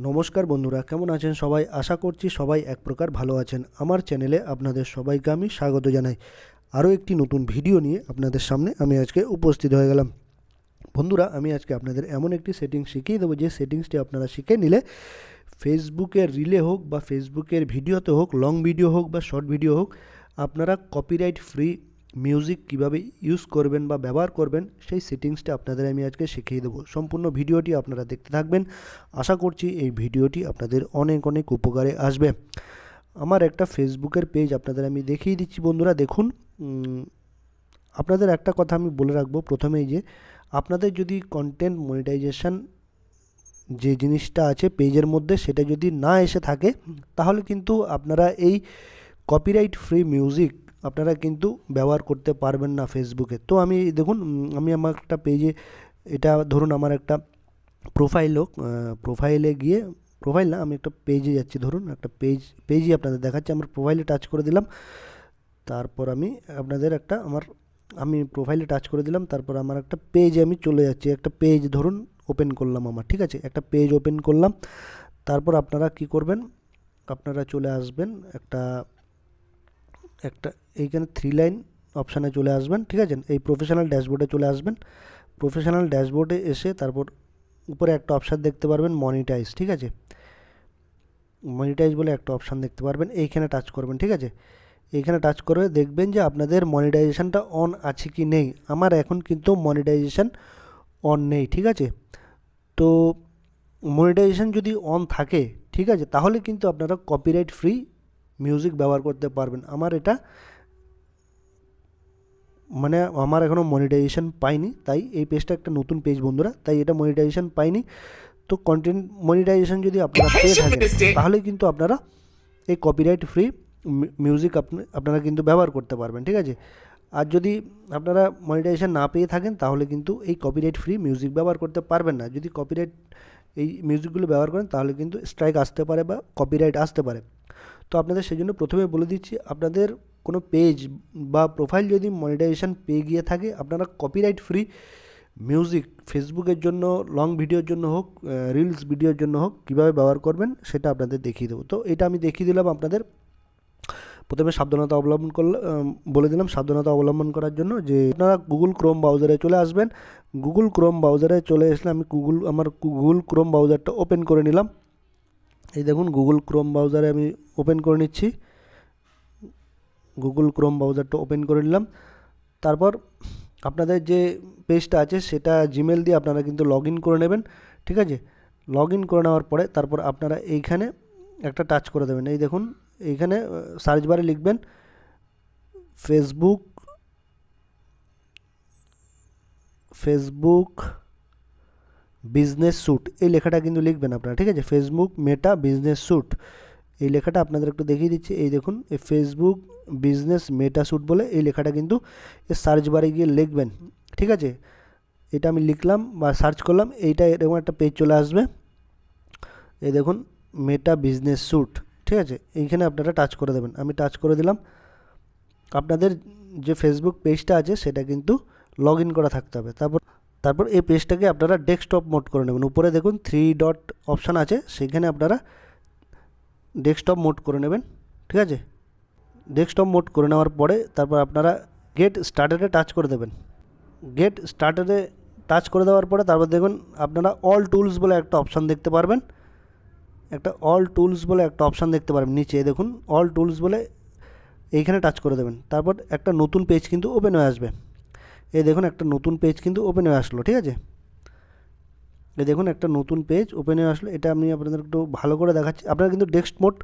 নমস্কার বন্ধুরা, কেমন আছেন সবাই? আশা করছি সবাই এক প্রকার ভালো আছেন। আমার চ্যানেলে আপনাদের সবাইকে আমি স্বাগত জানাই। আরও একটি নতুন ভিডিও নিয়ে আপনাদের সামনে আমি আজকে উপস্থিত হয়ে গেলাম। বন্ধুরা, আমি আজকে আপনাদের এমন একটি সেটিংস শিখিয়ে দেবো যে সেটিংসটি আপনারা শিখে নিলে ফেসবুকের রিলে হোক বা ফেসবুকের ভিডিওতে হোক, লং ভিডিও হোক বা শর্ট ভিডিও হোক, আপনারা কপিরাইট ফ্রি মিউজিক কিভাবে ইউজ করবেন বা ব্যবহার করবেন সেই সেটিংসটা আপনাদের আমি আজকে শিখিয়ে দেবো। সম্পূর্ণ ভিডিওটি আপনারা দেখতে থাকবেন। আশা করছি এই ভিডিওটি আপনাদের অনেক অনেক উপকারে আসবে। আমার একটা ফেসবুকের পেজ আপনাদের আমি দেখিয়ে দিচ্ছি। বন্ধুরা দেখুন, আপনাদের একটা কথা আমি বলে রাখবো প্রথমেই, যে আপনাদের যদি কন্টেন্ট মনিটাইজেশন যে জিনিসটা আছে পেজের মধ্যে সেটা যদি না এসে থাকে, তাহলে কিন্তু আপনারা এই কপিরাইট ফ্রি মিউজিক আপনারা কিন্তু ব্যবহার করতে পারবেন না ফেসবুকে। তো আমি দেখুন, আমি আমার একটা পেজে, এটা ধরুন আমার একটা প্রোফাইল হোক, প্রোফাইলে গিয়ে, প্রোফাইল না, আমি একটা পেজে যাচ্ছি, ধরুন একটা পেজই আপনাদের দেখাচ্ছি। আমার প্রোফাইলে টাচ করে দিলাম, তারপর আমি আপনাদের একটা আমি প্রোফাইলে টাচ করে দিলাম, তারপর আমার একটা পেজে আমি চলে যাচ্ছি। একটা পেজ ধরুন ওপেন করলাম আমার, ঠিক আছে, একটা পেজ ওপেন করলাম। তারপর আপনারা কি করবেন, আপনারা চলে আসবেন একটা এইখানে 3 লাইন অপশানে চলে আসবেন, ঠিক আছে। এই প্রফেশনাল ড্যাশবোর্ডে চলে আসবেন। প্রফেশনাল ড্যাশবোর্ডে এসে তারপর উপরে একটা অপশান দেখতে পারবেন মনিটাইজ, ঠিক আছে। মনিটাইজ বলে একটা অপশান দেখতে পারবেন, এইখানে টাচ করবেন, ঠিক আছে। এইখানে টাচ করে দেখবেন যে আপনাদের মনিটাইজেশনটা অন আছে কি নেই। আমার এখন কিন্তু মনিটাইজেশন অন নেই, ঠিক আছে। তো মনিটাইজেশন যদি অন থাকে, ঠিক আছে, তাহলে কিন্তু আপনারা কপিরাইট ফ্রি মিউজিক ব্যবহার করতে পারবেন। আমার এটা আমার এখনও মনিটাইজেশন পাইনি, তাই এই পেজটা একটা নতুন পেজ বন্ধুরা, তাই এটা মনিটাইজেশন পাইনি। তো কন্টেন্ট মনিটাইজেশন যদি আপনারা পেয়ে থাকেন, তাহলে কিন্তু আপনারা এই কপিরাইট ফ্রি মিউজিক আপনারা কিন্তু ব্যবহার করতে পারবেন, ঠিক আছে। আর যদি আপনারা মনিটাইজেশন না পেয়ে থাকেন, তাহলে কিন্তু এই কপিরাইট ফ্রি মিউজিক ব্যবহার করতে পারবেন না। যদি কপিরাইট এই মিউজিকগুলো ব্যবহার করেন, তাহলে কিন্তু স্ট্রাইক আসতে পারে বা কপিরাইট আসতে পারে। তো আপনাদের সেই জন্য প্রথমে বলে দিচ্ছি, আপনাদের কোনো পেজ বা প্রোফাইল যদি মনিটাইজেশন পেয়ে গিয়ে থাকে, আপনারা কপিরাইট ফ্রি মিউজিক ফেসবুকের জন্য, লং ভিডিওর জন্য হোক, রিলস ভিডিওর জন্য হোক, কীভাবে ব্যবহার করবেন সেটা আপনাদের দেখিয়ে দেবো। তো এটা আমি দেখিয়ে দিলাম আপনাদের। প্রথমে সাবধানতা অবলম্বন বলে দিলাম সাবধানতা অবলম্বন করার জন্য, যে আপনারা গুগল ক্রোম ব্রাউজারে চলে আসবেন। গুগল ক্রোম ব্রাউজারে চলে আসলে আমি আমার গুগল ক্রোম ব্রাউজারটা ওপেন করে নিলাম। এই দেখুন, গুগল ক্রোম ব্রাউজারে আমি ওপেন করে নিচ্ছি। গুগল ক্রোম ব্রাউজারটা ওপেন করে নিলাম। তারপর আপনাদের যে পেজটা আছে সেটা জিমেল দিয়ে আপনারা কিন্তু লগ ইন করে নেবেন, ঠিক আছে। লগ ইন করে নেওয়ার পরে তারপর আপনারা এইখানে একটা টাচ করে দেবেন। এই দেখুন, এইখানে সার্চ বারে লিখবেন ফেসবুক বিজনেস স্যুট, এই লেখাটা কিন্তু লিখবেন আপনারা, ঠিক আছে। ফেসবুক মেটা বিজনেস স্যুট, এই লেখাটা আপনাদের একটু দেখিয়ে দিচ্ছি। এই দেখুন, এই ফেসবুক বিজনেস মেটা স্যুট বলে এই লেখাটা কিন্তু এই সার্চ বারে গিয়ে লিখবেন, ঠিক আছে। এটা আমি লিখলাম বা সার্চ করলাম, এইটা এরকম একটা পেজ চলে আসবে। এই দেখুন, মেটা বিজনেস স্যুট, ঠিক আছে, এইখানে আপনারা টাচ করে দেবেন। আমি টাচ করে দিলাম। আপনাদের যে ফেসবুক পেজটা আছে সেটা কিন্তু লগ ইন করা থাকতে হবে। তারপর এই পেজটাকে আপনারা ডেস্কটপ মোড করে নেবেন। উপরে দেখুন 3 ডট অপশান আছে, সেখানে আপনারা ডেস্কটপ মোড করে নেবেন, ঠিক আছে। ডেস্কটপ মোড করে নেওয়ার পরে তারপর আপনারা গেট স্টার্টেডে টাচ করে দেবেন। গেট স্টার্টেডে টাচ করে দেওয়ার পরে তারপর দেখুন আপনারা অল টুলস বলে একটা অপশান দেখতে পারবেন। দেখতে পারবেন নিচে, দেখুন অল টুলস বলে এইখানে টাচ করে দেবেন। তারপর একটা নতুন পেজ কিন্তু ওপেন হয়ে আসবে। এই দেখুন, একটা নতুন পেজ কিন্তু ওপেন হয়ে আসলো, ঠিক আছে। এই দেখুন, একটা নতুন পেজ ওপেন হয়ে আসলো। এটা আমি আপনাদের একটু ভালো করে দেখাচ্ছি। আপনারা কিন্তু ডেস্ক মোড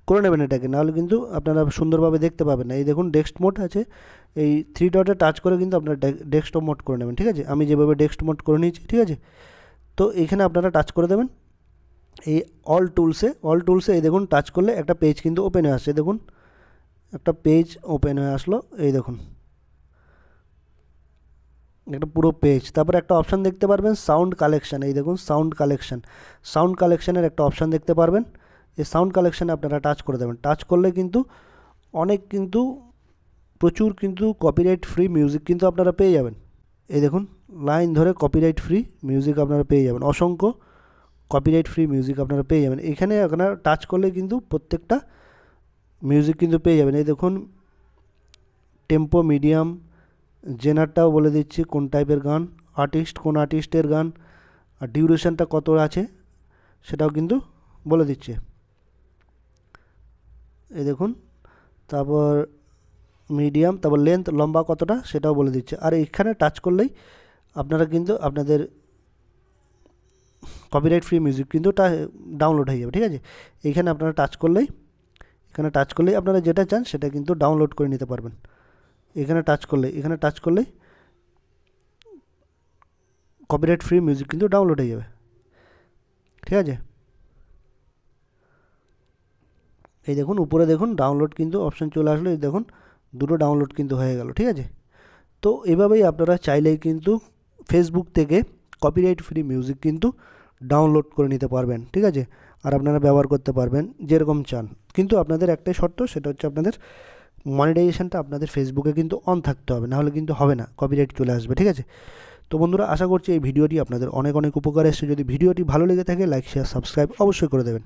করে নেবেন এটাকে, নাহলে কিন্তু আপনারা সুন্দরভাবে দেখতে পাবেন না। এই দেখুন, ডেস্ক মোড আছে, এই 3 ডটে টাচ করে কিন্তু আপনারা ডেস্কটপ মোড করে নেবেন, ঠিক আছে। আমি যেভাবে ডেস্ক মোড করে নিয়েছি, ঠিক আছে। তো এইখানে আপনারা টাচ করে দেবেন এই অল টুলসে এই দেখুন, টাচ করলে একটা পেজ কিন্তু ওপেন হয়ে আসছে। দেখুন, একটা পেজ ওপেন হয়ে আসলো, এই দেখুন একটা পুরো পেজ। তারপরে একটা অপশান দেখতে পারবেন সাউন্ড কালেকশান, এই দেখুন সাউন্ড কালেকশানের একটা অপশান দেখতে পারবেন। এই সাউন্ড কালেকশানে আপনারা টাচ করে দেবেন। টাচ করলে কিন্তু প্রচুর কিন্তু কপিরাইট ফ্রি মিউজিক কিন্তু আপনারা পেয়ে যাবেন। এই দেখুন, লাইন ধরে কপিরাইট ফ্রি মিউজিক আপনারা পেয়ে যাবেন, অসংখ্য কপিরাইট ফ্রি মিউজিক আপনারা পেয়ে যাবেন। এখানে আপনারা টাচ করলে কিন্তু প্রত্যেকটা মিউজিক কিন্তু পেয়ে যাবেন। এই দেখুন টেম্পো, মিডিয়াম, জেনারটাও বলে দিচ্ছি কোন টাইপের গান, আর্টিস্ট কোন আর্টিস্টের গান, আর ডিউরেশনটা কত আছে সেটাও কিন্তু বলে দিচ্ছে। এই দেখুন, তারপর মিডিয়াম, তারপর লেন্থ লম্বা কতটা সেটাও বলে দিচ্ছে। আর এখানে টাচ করলেই আপনারা কিন্তু আপনাদের কপিরাইট ফ্রি মিউজিক কিন্তু ডাউনলোড হয়ে যাবে, ঠিক আছে। এখানে আপনারা টাচ করলেই আপনারা যেটা চান সেটা কিন্তু ডাউনলোড করে নিতে পারবেন। এখানে টাচ করলেই কপিরাইট ফ্রি মিউজিক কিন্তু ডাউনলোড হয়ে যাবে, ঠিক আছে। এই দেখুন উপরে দেখুন ডাউনলোড কিন্তু অপশান চলে আসলো, এই দেখুন দুটো ডাউনলোড কিন্তু হয়ে গেল, ঠিক আছে। তো এভাবেই আপনারা চাইলেই কিন্তু ফেসবুক থেকে কপিরাইট ফ্রি মিউজিক কিন্তু ডাউনলোড করে নিতে পারবেন, ঠিক আছে। আর আপনারা ব্যবহার করতে পারবেন যেরকম চান, কিন্তু আপনাদের একটাই শর্ত, সেটা হচ্ছে আপনাদের মনিটাইজেশনটা আপনাদের ফেসবুকে কিন্তু অন থাকতে হবে, নাহলে কিন্তু হবে না, কপিরাইট চলে আসবে, ঠিক আছে। তো বন্ধুরা, আশা করছি এই ভিডিওটি আপনাদের অনেক অনেক উপকার এসেছে। যদি ভিডিওটি ভালো লেগে থাকে লাইক শেয়ার সাবস্ক্রাইব অবশ্যই করে দেবেন।